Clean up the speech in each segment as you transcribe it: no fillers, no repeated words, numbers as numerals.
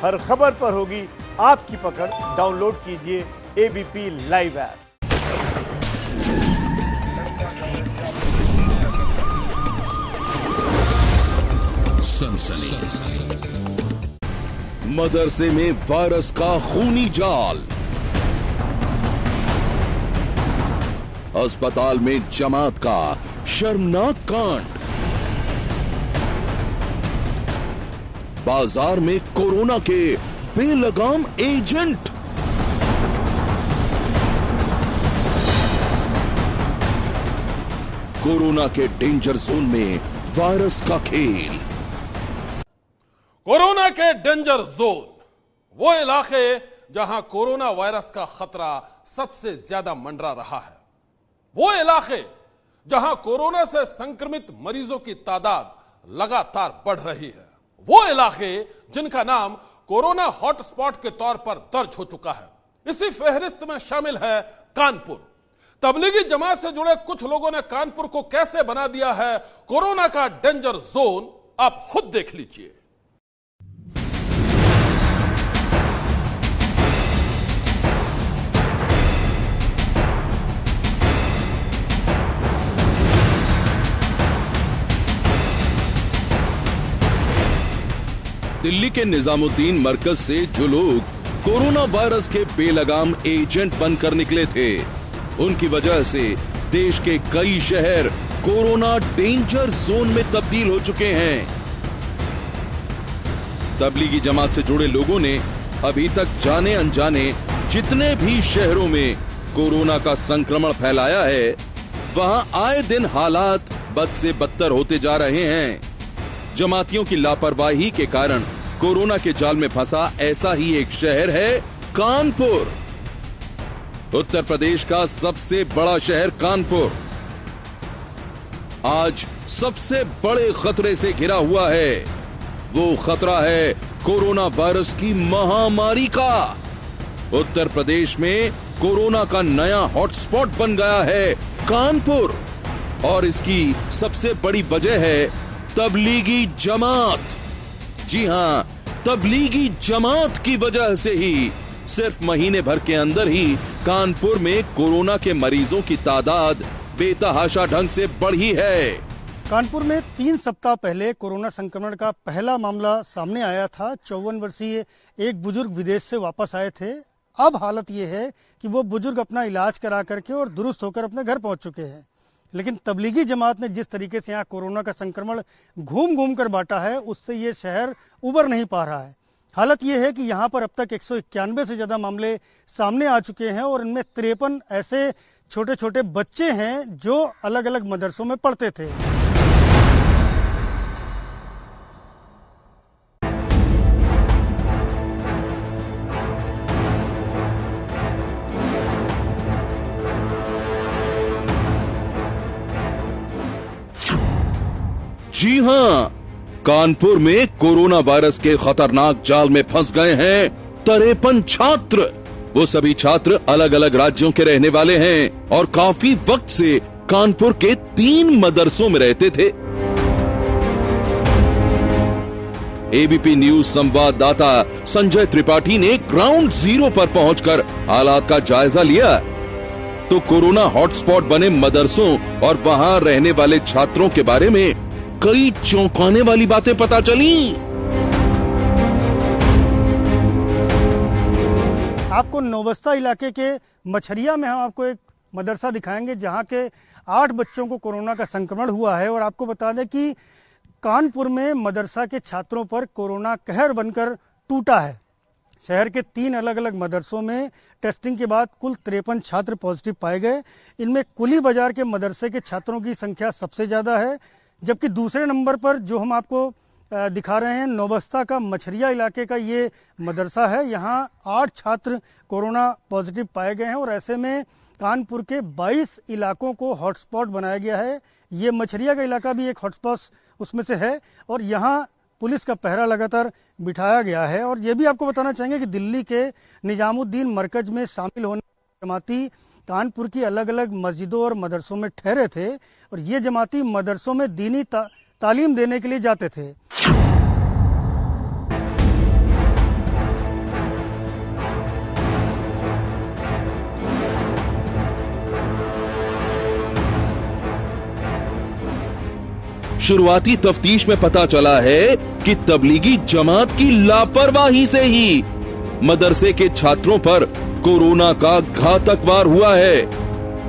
हर खबर पर होगी आपकी पकड़। डाउनलोड कीजिए एबीपी लाइव ऐप। सनसनी, मदरसे में वायरस का खूनी जाल, अस्पताल में जमात का शर्मनाक कांड, बाजार में कोरोना के बेलगाम एजेंट, कोरोना के डेंजर जोन में वायरस का खेल। कोरोना के डेंजर जोन वो इलाके जहां कोरोना वायरस का खतरा सबसे ज्यादा मंडरा रहा है, वो इलाके जहां कोरोना से संक्रमित मरीजों की तादाद लगातार बढ़ रही है, वो इलाके जिनका नाम कोरोना हॉटस्पॉट के तौर पर दर्ज हो चुका है। इसी फहरिस्त में शामिल है कानपुर। तबलीगी जमात से जुड़े कुछ लोगों ने कानपुर को कैसे बना दिया है कोरोना का डेंजर जोन, आप खुद देख लीजिए। दिल्ली के निजामुद्दीन मरकज से जो लोग कोरोना वायरस के बेलगाम एजेंट बनकर निकले थे, उनकी वजह से देश के कई शहर कोरोना डेंजर जोन में तब्दील हो चुके हैं। तबलीगी जमात से जुड़े लोगों ने अभी तक जाने अनजाने जितने भी शहरों में कोरोना का संक्रमण फैलाया है, वहां आए दिन हालात बद से बदतर होते जा रहे हैं। जमातियों की लापरवाही के कारण कोरोना के जाल में फंसा ऐसा ही एक शहर है कानपुर। उत्तर प्रदेश का सबसे बड़ा शहर कानपुर आज सबसे बड़े खतरे से घिरा हुआ है। वो खतरा है कोरोना वायरस की महामारी का। उत्तर प्रदेश में कोरोना का नया हॉटस्पॉट बन गया है कानपुर, और इसकी सबसे बड़ी वजह है तबलीगी जमात। जी हां, तबलीगी जमात की वजह से ही सिर्फ महीने भर के अंदर ही कानपुर में कोरोना के मरीजों की तादाद बेतहाशा ढंग से बढ़ी है। कानपुर में 3 सप्ताह पहले कोरोना संक्रमण का पहला मामला सामने आया था। 54 वर्षीय एक बुजुर्ग विदेश से वापस आए थे। अब हालत ये है कि वो बुजुर्ग अपना इलाज करा करके और दुरुस्त होकर अपने घर पहुंच चुके हैं। लेकिन तबलीगी जमात ने जिस तरीके से यहाँ कोरोना का संक्रमण घूम घूम कर बांटा है, उससे ये शहर उबर नहीं पा रहा है। हालत ये है कि यहाँ पर अब तक 191 से ज़्यादा मामले सामने आ चुके हैं और इनमें 53 ऐसे छोटे छोटे बच्चे हैं जो अलग अलग मदरसों में पढ़ते थे। जी हां, कानपुर में कोरोना वायरस के खतरनाक जाल में फंस गए हैं 53 छात्र। वो सभी छात्र अलग अलग राज्यों के रहने वाले हैं और काफी वक्त से कानपुर के 3 मदरसों में रहते थे। एबीपी न्यूज संवाददाता संजय त्रिपाठी ने ग्राउंड जीरो पर पहुंचकर हालात का जायजा लिया, तो कोरोना हॉटस्पॉट बने मदरसों और वहां रहने वाले छात्रों के बारे में कई चौंकाने वाली बातें पता चली। आपको नौबस्ता इलाके के मछरिया में हम आपको एक मदरसा दिखाएंगे जहां के 8 बच्चों को कोरोना का संक्रमण हुआ है। और आपको बता दें कि कानपुर में मदरसा के छात्रों पर कोरोना कहर बनकर टूटा है। शहर के 3 अलग अलग मदरसों में टेस्टिंग के बाद कुल 53 छात्र पॉजिटिव पाए गए। इनमें कुली बाजार के मदरसे के छात्रों की संख्या सबसे ज़्यादा है, जबकि दूसरे नंबर पर जो हम आपको दिखा रहे हैं नौबस्ता का मछरिया इलाके का ये मदरसा है। यहाँ 8 छात्र कोरोना पॉजिटिव पाए गए हैं और ऐसे में कानपुर के 22 इलाकों को हॉटस्पॉट बनाया गया है। ये मछरिया का इलाका भी एक हॉटस्पॉट उसमें से है और यहाँ पुलिस का पहरा लगातार बिठाया गया है। और ये भी आपको बताना चाहेंगे कि दिल्ली के निजामुद्दीन मरकज में शामिल होने जमाती कानपुर की अलग अलग मस्जिदों और मदरसों में ठहरे थे और ये जमाती मदरसों में दीनी तालीम देने के लिए जाते थे। शुरुआती तफ्तीश में पता चला है कि तबलीगी जमात की लापरवाही से ही मदरसे के छात्रों पर कोरोना का घातक वार हुआ है।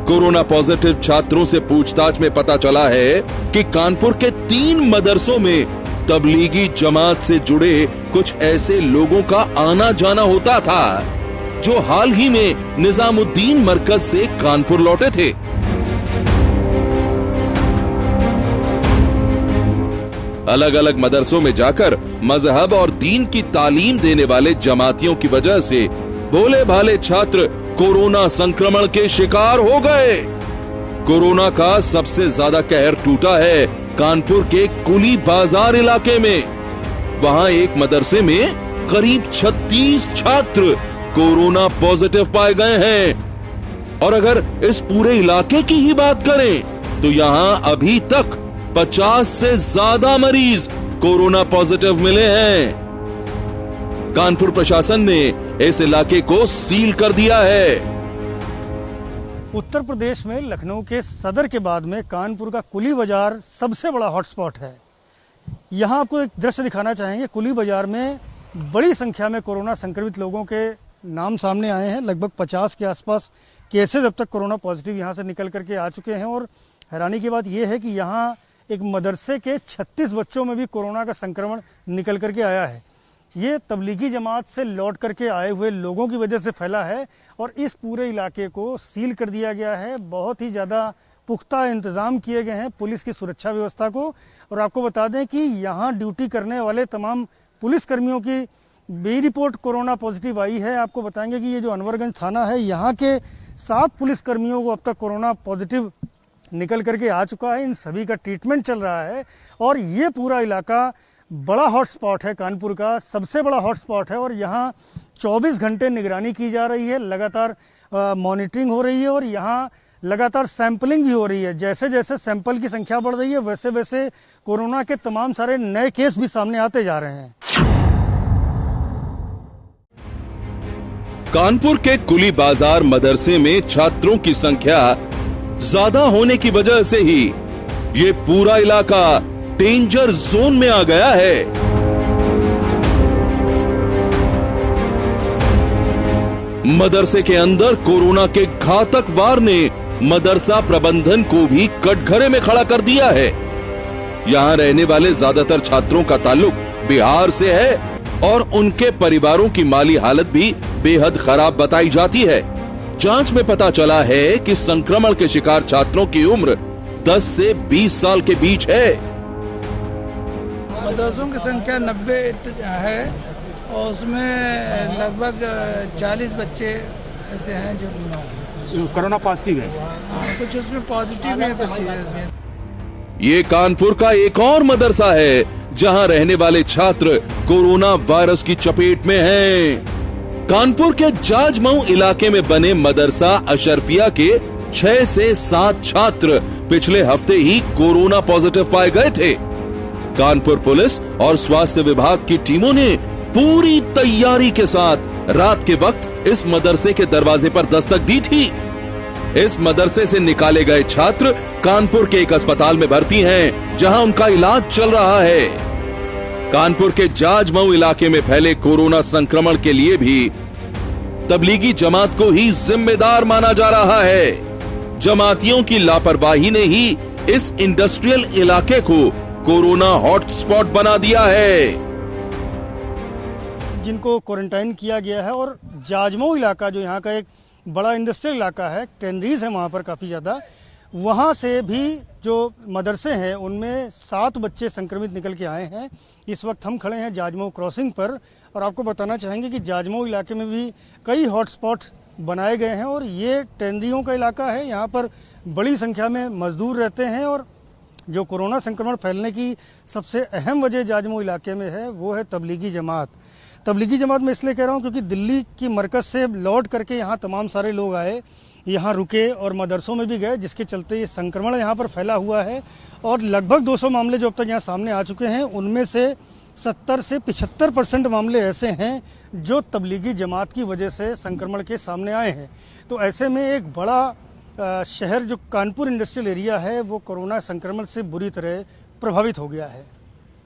कोरोना पॉजिटिव छात्रों से पूछताछ में पता चला है कि कानपुर के 3 मदरसों में तबलीगी जमात से जुड़े कुछ ऐसे लोगों का आना जाना होता था जो हाल ही में निजामुद्दीन मरकज से कानपुर लौटे थे। अलग अलग मदरसों में जाकर मजहब और दीन की तालीम देने वाले जमातियों की वजह से भोले भाले छात्र कोरोना संक्रमण के शिकार हो गए। कोरोना का सबसे ज्यादा कहर टूटा है कानपुर के कुली बाजार इलाके में। वहां एक मदरसे में करीब 36 छात्र कोरोना पॉजिटिव पाए गए हैं और अगर इस पूरे इलाके की ही बात करें तो यहां अभी तक 50 से ज्यादा मरीज कोरोना पॉजिटिव मिले हैं। कानपुर प्रशासन ने इस इलाके को सील कर दिया है। उत्तर प्रदेश में लखनऊ के सदर के बाद में कानपुर का कुली बाजार सबसे बड़ा हॉटस्पॉट है। यहाँ आपको एक दृश्य दिखाना चाहेंगे। कुली बाजार में बड़ी संख्या में कोरोना संक्रमित लोगों के नाम सामने आए हैं। लगभग 50 के आसपास केसेज अब तक कोरोना पॉजिटिव यहाँ से निकल करके आ चुके हैं और हैरानी की बात यह है कि यहाँ एक मदरसे के 36 बच्चों में भी कोरोना का संक्रमण निकल करके आया है। ये तबलीगी जमात से लौट करके आए हुए लोगों की वजह से फैला है और इस पूरे इलाके को सील कर दिया गया है। बहुत ही ज़्यादा पुख्ता इंतजाम किए गए हैं पुलिस की सुरक्षा व्यवस्था को। और आपको बता दें कि यहाँ ड्यूटी करने वाले तमाम पुलिसकर्मियों की भी रिपोर्ट कोरोना पॉजिटिव आई है। आपको बताएंगे कि ये जो अनवरगंज थाना है, यहाँ के 7 पुलिसकर्मियों को अब तक कोरोना पॉजिटिव निकल करके आ चुका है। इन सभी का ट्रीटमेंट चल रहा है और ये पूरा इलाका बड़ा हॉटस्पॉट है, कानपुर का सबसे बड़ा हॉटस्पॉट है और यहाँ 24 घंटे निगरानी की जा रही है, लगातार मॉनिटरिंग हो रही है और यहाँ लगातार सैंपलिंग भी हो रही है। जैसे जैसे सैंपल की संख्या बढ़ रही है वैसे वैसे कोरोना के तमाम सारे नए केस भी सामने आते जा रहे हैं। कानपुर के कुली बाजार मदरसे में छात्रों की संख्या ज्यादा होने की वजह से ही ये पूरा इलाका डेंजर जोन में आ गया है। मदरसे के अंदर कोरोना के घातक वार ने मदरसा प्रबंधन को भी कटघरे में खड़ा कर दिया है। यहां रहने वाले ज्यादातर छात्रों का ताल्लुक बिहार से है और उनके परिवारों की माली हालत भी बेहद खराब बताई जाती है। जांच में पता चला है कि संक्रमण के शिकार छात्रों की उम्र 10 से 20 साल के बीच है। मदरसों की संख्या 90 है और उसमें लगभग 40 बच्चे ऐसे हैं जो कोरोना पॉजिटिव है। कुछ उसमें पॉजिटिव है, कुछ सीरियस में। ये कानपुर का एक और मदरसा है जहां रहने वाले छात्र कोरोना वायरस की चपेट में हैं। कानपुर के जाजमऊ इलाके में बने मदरसा अशरफिया के 6 से 7 छात्र पिछले हफ्ते ही कोरोना पॉजिटिव पाए गए थे। कानपुर पुलिस और स्वास्थ्य विभाग की टीमों ने पूरी तैयारी के साथ रात के वक्त इस मदरसे के दरवाजे पर दस्तक दी थी। इस मदरसे से निकाले गए छात्र कानपुर के एक अस्पताल में भर्ती हैं, जहां उनका इलाज चल रहा है। कानपुर के जाजमऊ इलाके में फैले कोरोना संक्रमण के लिए भी तबलीगी जमात को ही जिम्मेदार माना जा रहा है। जमातियों की लापरवाही ने ही इस इंडस्ट्रियल इलाके को कोरोना हॉटस्पॉट बना दिया है। जिनको क्वारंटाइन किया गया है और जाजमऊ इलाका जो यहाँ का एक बड़ा इंडस्ट्रियल इलाका है, टेनरीज है वहाँ पर काफ़ी ज़्यादा, वहाँ से भी जो मदरसे हैं उनमें 7 बच्चे संक्रमित निकल के आए हैं। इस वक्त हम खड़े हैं जाजमऊ क्रॉसिंग पर और आपको बताना चाहेंगे कि जाजमऊ इलाके में भी कई हॉटस्पॉट बनाए गए हैं और ये टेनरियों का इलाका है। यहाँ पर बड़ी संख्या में मजदूर रहते हैं और जो कोरोना संक्रमण फैलने की सबसे अहम वजह जाजमऊ इलाके में है वो है तबलीगी जमात। तबलीगी जमात मैं इसलिए कह रहा हूँ क्योंकि दिल्ली की मरकज से लौट करके यहाँ तमाम सारे लोग आए, यहाँ रुके और मदरसों में भी गए, जिसके चलते ये संक्रमण यहाँ पर फैला हुआ है और लगभग 200 मामले जो अब तक यहाँ सामने आ चुके हैं उनमें से 70 से 75% मामले ऐसे हैं जो तबलीगी जमात की वजह से संक्रमण के सामने आए हैं। तो ऐसे में एक बड़ा शहर जो कानपुर इंडस्ट्रियल एरिया है वो कोरोना संक्रमण से बुरी तरह प्रभावित हो गया है।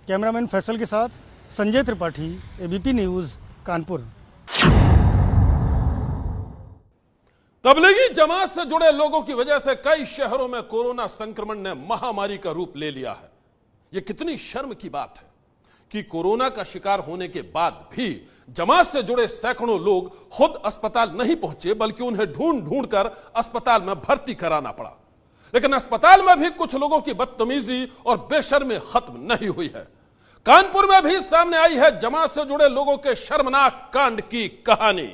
कैमरामैन फैसल के साथ संजय त्रिपाठी, एबीपी न्यूज़, कानपुर। तबलीगी जमात से जुड़े लोगों की वजह से कई शहरों में कोरोना संक्रमण ने महामारी का रूप ले लिया है। यह कितनी शर्म की बात है कि कोरोना का शिकार होने के बाद भी जमात से जुड़े सैकड़ों लोग खुद अस्पताल नहीं पहुंचे, बल्कि उन्हें ढूंढ ढूंढ कर अस्पताल में भर्ती कराना पड़ा। लेकिन अस्पताल में भी कुछ लोगों की बदतमीजी और बेशर्मी खत्म नहीं हुई है। कानपुर में भी सामने आई है जमात से जुड़े लोगों के शर्मनाक कांड की कहानी।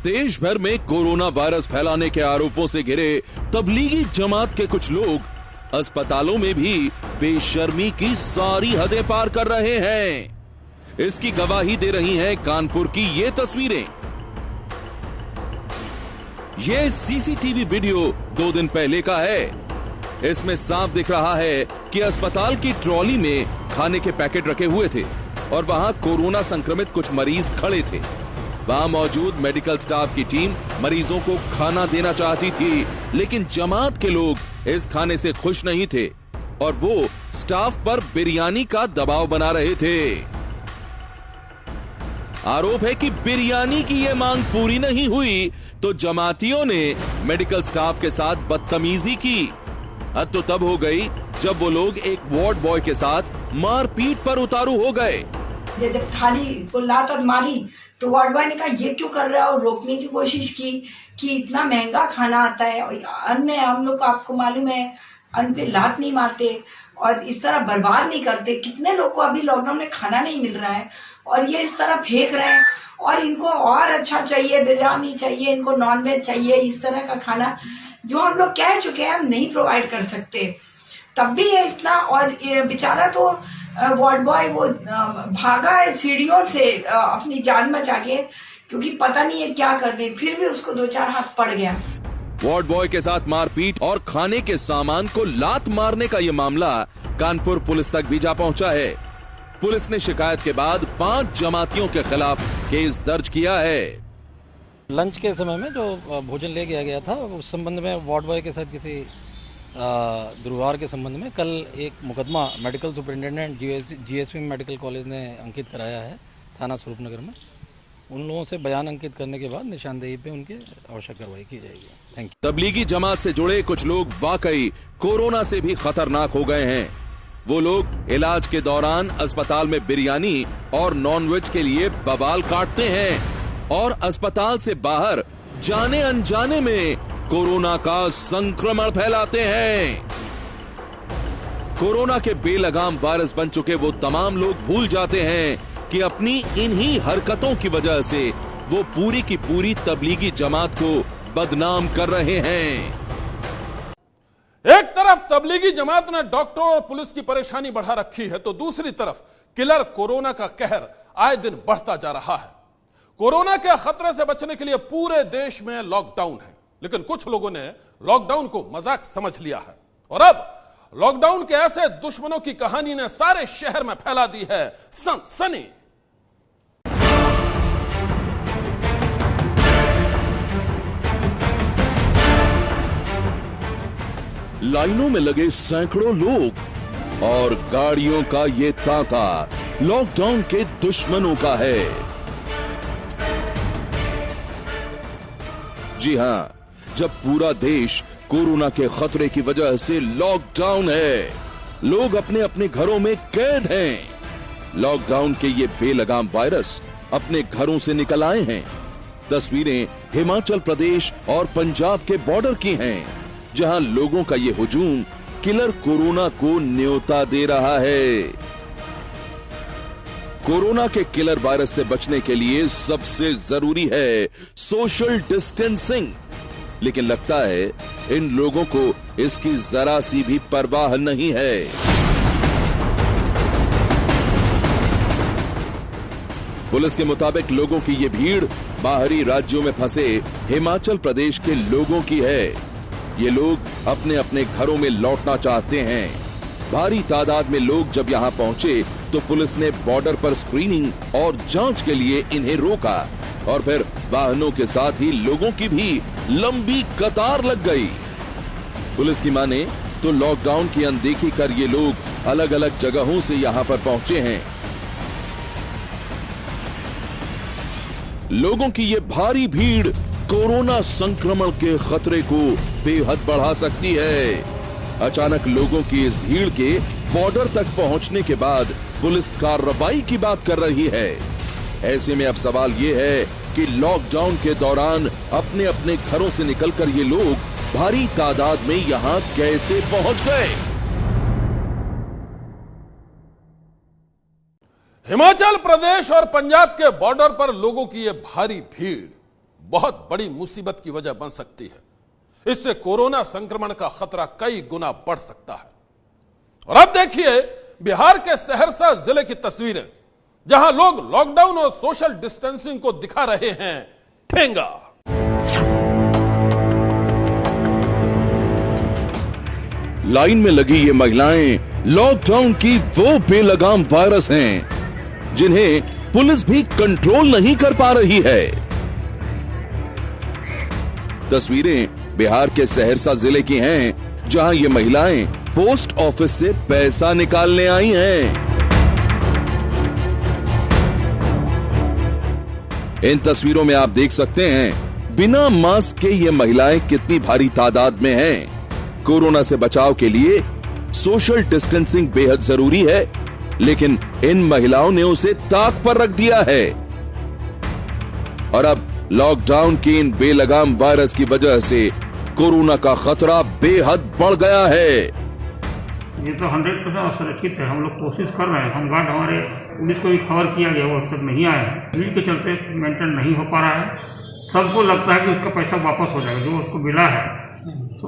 देश भर में कोरोना वायरस फैलाने के आरोपों से घिरे तबलीगी जमात के कुछ लोग अस्पतालों में भी बेशर्मी की सारी हदें पार कर रहे हैं। इसकी गवाही दे रही हैं कानपुर की ये तस्वीरें। ये सीसीटीवी वीडियो 2 दिन पहले का है। इसमें साफ दिख रहा है कि अस्पताल की ट्रॉली में खाने के पैकेट रखे हुए थे और वहां कोरोना संक्रमित कुछ मरीज खड़े थे। वहां मौजूद मेडिकल स्टाफ की टीम मरीजों को खाना देना चाहती थी, लेकिन जमात के लोग इस खाने से खुश नहीं थे और वो स्टाफ पर बिरयानी का दबाव बना रहे थे। आरोप है कि बिरयानी की ये मांग पूरी नहीं हुई तो जमातियों ने मेडिकल स्टाफ के साथ बदतमीजी की। हद तो तब हो गई जब वो लोग एक वार्ड बॉय के साथ मारपीट पर उतारू हो गए। जब थाली को लात मारी तो वार्ड बॉय ने कहा ये क्यों कर रहा है, और रोकने की कोशिश की कि इतना महंगा खाना आता है और अन्न में हम लोग आपको मालूम है अन्न पे लात नहीं मारते और इस तरह बर्बाद नहीं करते। कितने लोग को अभी लॉकडाउन में खाना नहीं मिल रहा है और ये इस तरह फेंक रहे हैं और इनको और अच्छा चाहिए, बिरयानी चाहिए, इनको नॉनवेज चाहिए। इस तरह का खाना जो हम लोग कह चुके हैं हम नहीं प्रोवाइड कर सकते, तब भी है इतना। और बेचारा तो वार्ड बॉय वो भागा है सीढ़ियों से अपनी जान बचा के, क्योंकि पता नहीं है क्या कर दे, फिर भी उसको 2-4 हाथ पड़ गया। वार्ड बॉय के साथ मारपीट और खाने के सामान को लात मारने का ये मामला कानपुर पुलिस तक भी जा पहुंचा है। पुलिस ने शिकायत के बाद 5 जमातियों के खिलाफ केस दर्ज किया है। लंच के समय में जो भोजन ले गया था उस संबंध में वार्ड बॉय के साथ किसी दुर्व्यवहार के संबंध में कल एक मुकदमा medical superintendent GSV medical college ने अंकित कराया है थाना स्वरूपनगर में। उन लोगों से बयान अंकित करने के बाद निशानदेही पे उनके आवश्यक कार्रवाई की जाएगी। Thank you. तबलीगी जमात से जुड़े कुछ लोग वाकई कोरोना से भी खतरनाक हो गए हैं। वो लोग इलाज के दौरान अस्पताल में बिरयानी और नॉनवेज के लिए बवाल काटते हैं और अस्पताल से बाहर जाने अनजाने में कोरोना का संक्रमण फैलाते हैं। कोरोना के बेलगाम वायरस बन चुके वो तमाम लोग भूल जाते हैं कि अपनी इन्हीं हरकतों की वजह से वो पूरी की पूरी तबलीगी जमात को बदनाम कर रहे हैं। एक तरफ तबलीगी जमात ने डॉक्टरों और पुलिस की परेशानी बढ़ा रखी है तो दूसरी तरफ किलर कोरोना का कहर आए दिन बढ़ता जा रहा है। कोरोना के खतरे से बचने के लिए पूरे देश में लॉकडाउन है, लेकिन कुछ लोगों ने लॉकडाउन को मजाक समझ लिया है और अब लॉकडाउन के ऐसे दुश्मनों की कहानी ने सारे शहर में फैला दी है सनसनी। लाइनों में लगे सैकड़ों लोग और गाड़ियों का ये तांता लॉकडाउन के दुश्मनों का है। जी हां, जब पूरा देश कोरोना के खतरे की वजह से लॉकडाउन है, लोग अपने अपने घरों में कैद हैं। लॉकडाउन के ये बेलगाम वायरस अपने घरों से निकल आए हैं। तस्वीरें हिमाचल प्रदेश और पंजाब के बॉर्डर की हैं, जहां लोगों का ये हुजूम किलर कोरोना को न्योता दे रहा है। कोरोना के किलर वायरस से बचने के लिए सबसे जरूरी है सोशल डिस्टेंसिंग, लेकिन लगता है इन लोगों को इसकी जरा सी भी परवाह नहीं है। पुलिस के मुताबिक लोगों की ये भीड़ बाहरी राज्यों में फंसे हिमाचल प्रदेश के लोगों की है। ये लोग अपने अपने घरों में लौटना चाहते हैं। भारी तादाद में लोग जब यहां पहुंचे तो पुलिस ने बॉर्डर पर स्क्रीनिंग और जांच के लिए इन्हें रोका और फिर वाहनों के साथ ही लोगों की भी लंबी कतार लग गई। पुलिस की माने तो लॉकडाउन की अनदेखी कर ये लोग अलग अलग जगहों से यहां पर पहुंचे हैं। लोगों की ये भारी भीड़ कोरोना संक्रमण के खतरे को बेहद बढ़ा सकती है। अचानक लोगों की इस भीड़ के बॉर्डर तक पहुंचने के बाद पुलिस कार्रवाई की बात कर रही है। ऐसे में अब सवाल ये है कि लॉकडाउन के दौरान अपने अपने घरों से निकलकर ये लोग भारी तादाद में यहां कैसे पहुंच गए। हिमाचल प्रदेश और पंजाब के बॉर्डर पर लोगों की यह भारी भीड़ बहुत बड़ी मुसीबत की वजह बन सकती है। इससे कोरोना संक्रमण का खतरा कई गुना बढ़ सकता है। और अब देखिए बिहार के सहरसा जिले की तस्वीरें, जहां लोग लॉकडाउन और सोशल डिस्टेंसिंग को दिखा रहे हैं ठेंगा। लाइन में लगी ये महिलाएं लॉकडाउन की वो बेलगाम वायरस हैं जिन्हें पुलिस भी कंट्रोल नहीं कर पा रही है। तस्वीरें बिहार के सहरसा जिले की हैं, जहां ये महिलाएं पोस्ट ऑफिस से पैसा निकालने आई हैं। इन तस्वीरों में आप देख सकते हैं बिना मास्क के ये महिलाएं कितनी भारी तादाद में हैं। कोरोना से बचाव के लिए सोशल डिस्टेंसिंग बेहद जरूरी है, लेकिन इन महिलाओं ने उसे ताक पर रख दिया है। और अब लॉकडाउन की इन बेलगाम वायरस की वजह से कोरोना का खतरा बेहद बढ़ गया है। ये तो 100% असुरक्षित है। हम लोग कोशिश कर रहे हैं। हम गार्ड हमारे पुलिस को भी खबर किया गया, वो अब तक नहीं आया है। भीड़ के चलते मेंटेन नहीं हो पा रहा है। सबको लगता है कि उसका पैसा वापस हो जाएगा, जो उसको मिला है तो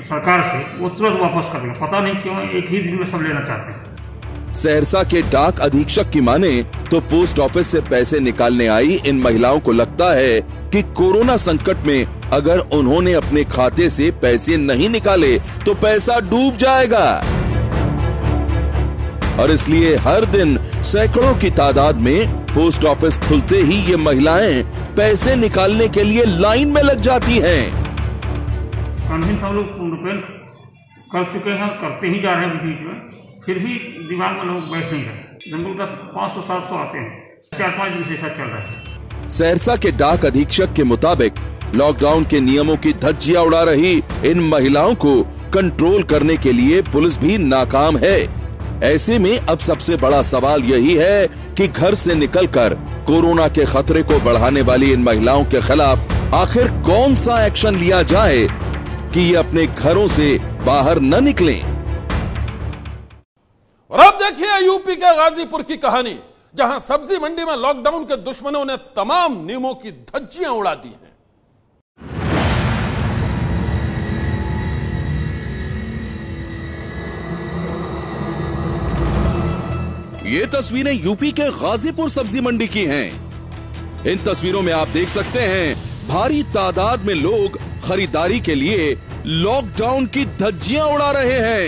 सरकार से वो तुरंत वापस कर देगा। पता नहीं क्यों एक ही दिन में सब लेना चाहते हैं। सहरसा के डाक अधीक्षक की माने तो पोस्ट ऑफिस से पैसे निकालने आई इन महिलाओं को लगता है कि कोरोना संकट में अगर उन्होंने अपने खाते से पैसे नहीं निकाले तो पैसा डूब जाएगा, और इसलिए हर दिन सैकड़ों की तादाद में पोस्ट ऑफिस खुलते ही ये महिलाएं पैसे निकालने के लिए लाइन में लग जाती हैं। कन्विंस हम लोग पूर्णपेन कर चुके हैं, करते ही जा रहे हैं बीच में, फिर भी दिमाग में लोग बैठ नहीं रहे। जंगल का 500-700 आते हैं, 4-5 दिन से ऐसा चल रहा है। सहरसा के डाक अधीक्षक के मुताबिक लॉकडाउन के नियमों की धज्जियां उड़ा रही इन महिलाओं को कंट्रोल करने के लिए पुलिस भी नाकाम है। ऐसे में अब सबसे बड़ा सवाल यही है कि घर से निकलकर कोरोना के खतरे को बढ़ाने वाली इन महिलाओं के खिलाफ आखिर कौन सा एक्शन लिया जाए कि ये अपने घरों से बाहर न निकलें। और अब देखिए यूपी के गाजीपुर की कहानी, जहां सब्जी मंडी में लॉकडाउन के दुश्मनों ने तमाम नियमों की धज्जियां उड़ा दी हैं। ये तस्वीरें यूपी के गाजीपुर सब्जी मंडी की हैं। इन तस्वीरों में आप देख सकते हैं भारी तादाद में लोग खरीदारी के लिए लॉकडाउन की धज्जियां उड़ा रहे हैं।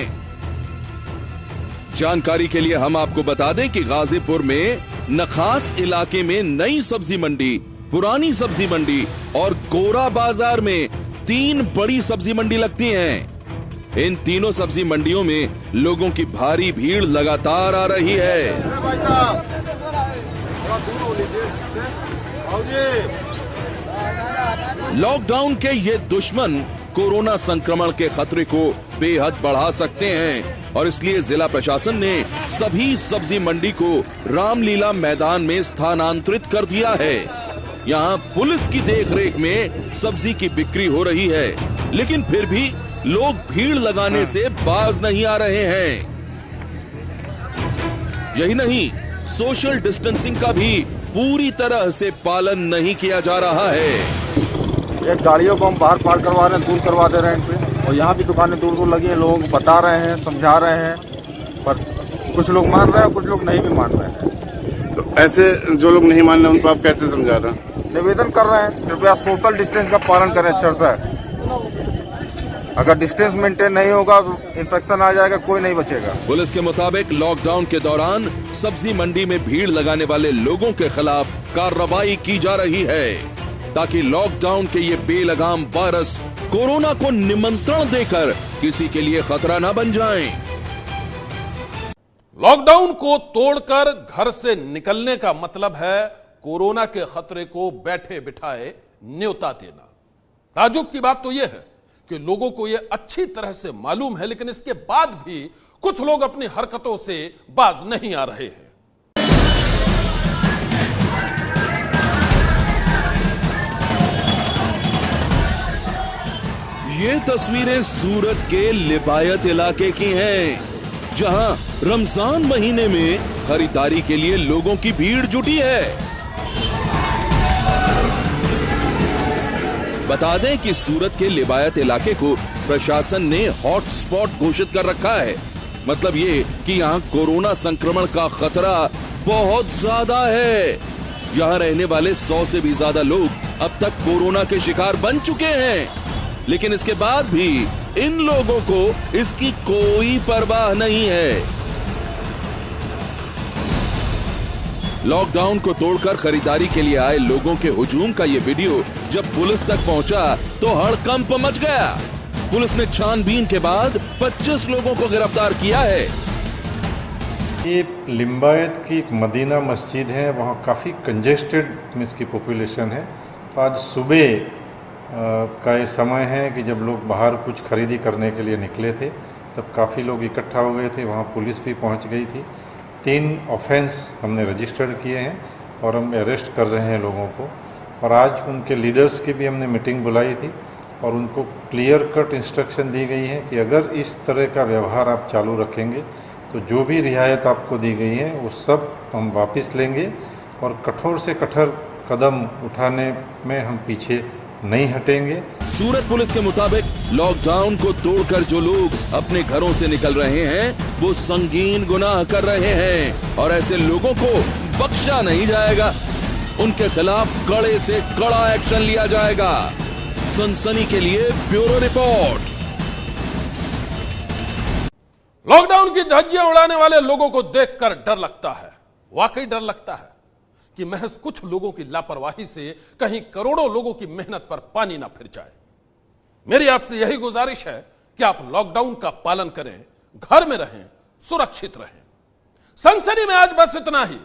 जानकारी के लिए हम आपको बता दें कि गाजीपुर में नखास इलाके में नई सब्जी मंडी, पुरानी सब्जी मंडी और गोरा बाजार में 3 बड़ी सब्जी मंडी लगती हैं। इन तीनों सब्जी मंडियों में लोगों की भारी भीड़ लगातार आ रही है। लॉकडाउन के ये दुश्मन कोरोना संक्रमण के खतरे को बेहद बढ़ा सकते हैं, और इसलिए जिला प्रशासन ने सभी सब्जी मंडी को रामलीला मैदान में स्थानांतरित कर दिया है। यहाँ पुलिस की देखरेख में सब्जी की बिक्री हो रही है, लेकिन फिर भी लोग भीड़ लगाने से बाज नहीं आ रहे हैं। यही नहीं, सोशल डिस्टेंसिंग का भी पूरी तरह से पालन नहीं किया जा रहा है। एक गाड़ियों को हम बाहर पार करवा रहे हैं, दूर करवा दे रहे हैं इन पे, और यहाँ भी दुकानें दूर दूर लगी हैं। लोगों को बता रहे हैं, समझा रहे हैं, पर कुछ लोग मान रहे हैं, कुछ लोग नहीं भी मान रहे हैं। तो ऐसे जो लोग नहीं मान रहे उनको आप कैसे समझा रहे हैं? निवेदन कर रहे हैं कृपया सोशल डिस्टेंस का पालन करें अच्छे से। अगर डिस्टेंस मेंटेन नहीं होगा तो इन्फेक्शन आ जाएगा, कोई नहीं बचेगा। पुलिस के मुताबिक लॉकडाउन के दौरान सब्जी मंडी में भीड़ लगाने वाले लोगों के खिलाफ कार्रवाई की जा रही है, ताकि लॉकडाउन के ये बेलगाम वायरस कोरोना को निमंत्रण देकर किसी के लिए खतरा ना बन जाएं। लॉकडाउन को तोड़कर घर से निकलने का मतलब है कोरोना के खतरे को बैठे बिठाए न्योता देना। ताजुब की बात तो यह है कि लोगों को यह अच्छी तरह से मालूम है, लेकिन इसके बाद भी कुछ लोग अपनी हरकतों से बाज नहीं आ रहे हैं। ये तस्वीरें सूरत के लिबायत इलाके की हैं, जहां रमजान महीने में खरीदारी के लिए लोगों की भीड़ जुटी है। बता दें कि सूरत के लिबायत इलाके को प्रशासन ने हॉटस्पॉट घोषित कर रखा है। मतलब ये कि यहां कोरोना संक्रमण का खतरा बहुत ज्यादा है। यहां रहने वाले 100 से भी ज्यादा लोग अब तक कोरोना के शिकार बन चुके हैं, लेकिन इसके बाद भी इन लोगों को इसकी कोई परवाह नहीं है। लॉकडाउन को तोड़कर खरीदारी के लिए आए लोगों के हुजूम का ये वीडियो जब पुलिस तक पहुंचा तो हड़कंप मच गया। पुलिस ने छानबीन के बाद 25 लोगों को गिरफ्तार किया है। ये लिम्बायत की एक मदीना मस्जिद है, वहाँ काफ़ी कंजेस्टेड इसकी पॉपुलेशन है। तो आज सुबह का ये समय है कि जब लोग बाहर कुछ खरीदी करने के लिए निकले थे, तब काफ़ी लोग इकट्ठा हो गए थे। वहाँ पुलिस भी पहुँच गई थी। 3 ऑफेंस हमने रजिस्टर्ड किए हैं और हम अरेस्ट कर रहे हैं लोगों को। और आज उनके लीडर्स की भी हमने मीटिंग बुलाई थी और उनको क्लियर कट इंस्ट्रक्शन दी गई है कि अगर इस तरह का व्यवहार आप चालू रखेंगे तो जो भी रियायत आपको दी गई है वो सब हम वापस लेंगे और कठोर से कठोर कदम उठाने में हम पीछे नहीं हटेंगे। सूरत पुलिस के मुताबिक लॉकडाउन को तोड़कर जो लोग अपने घरों से निकल रहे हैं वो संगीन गुनाह कर रहे हैं और ऐसे लोगों को बख्शा नहीं जाएगा। उनके खिलाफ कड़े से कड़ा एक्शन लिया जाएगा। सनसनी के लिए ब्यूरो रिपोर्ट। लॉकडाउन की धज्जियां उड़ाने वाले लोगों को देखकर डर लगता है। वाकई डर लगता है कि महज कुछ लोगों की लापरवाही से कहीं करोड़ों लोगों की मेहनत पर पानी ना फिर जाए। मेरी आपसे यही गुजारिश है कि आप लॉकडाउन का पालन करें, घर में रहें, सुरक्षित रहें। सनसनी में आज बस इतना ही।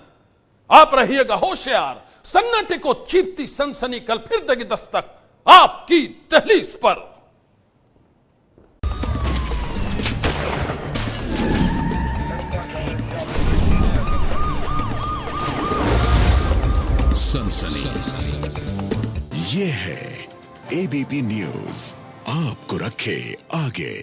आप रहिएगा होशियार। सन्नाटे को चीरती सनसनी कल फिर देगी दस्तक आपकी दहलीज पर। सनसनी ये है एबीपी न्यूज, आपको रखे आगे।